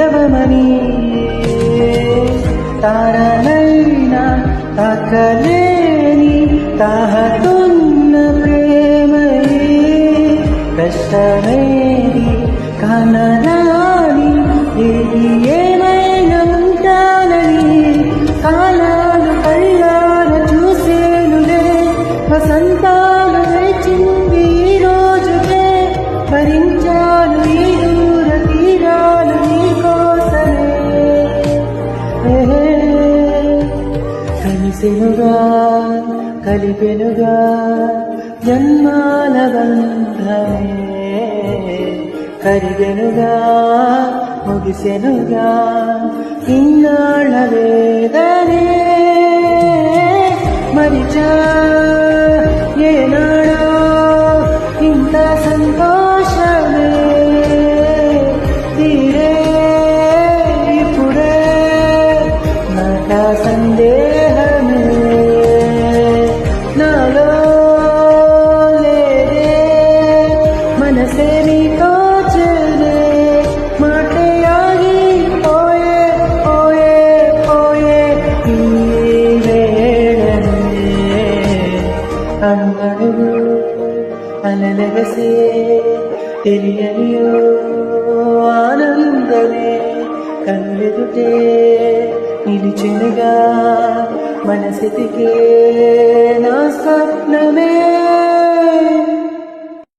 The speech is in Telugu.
పిలవమని తారనైనా తాకలేని తాహతున్న ప్రేమయే కష్టమేది కనరాని ఏది ఏమైనా ఉంటానని కాలాలు కళ్ళాల చూసేనులే వసంతాలు వేచింది ఈ రోజుకే భరించాను ఈ దూర తీరాలు నీ కోసమే కలిసెనుగా కలిపెనుగా జన్మాల బంధమే కరిగెనుగా ముగిసెనుగా ఇన్నాళ్ళ వేదనే మరిచా ఏనాడో ఇంత సంతోషమే తీరే ఇప్పుడే నాట సందేహమే నాలో లేదే మనసే నీతో చేరే మాటే ఆగి పోయే పోయే పోయే ఈ వేళనే అడుగడుగు అలలగసే తెలియనియో ఆనందమే కళ్ళెదుటే నిలిచెనుగా మనసితికే నా స్వప్నమే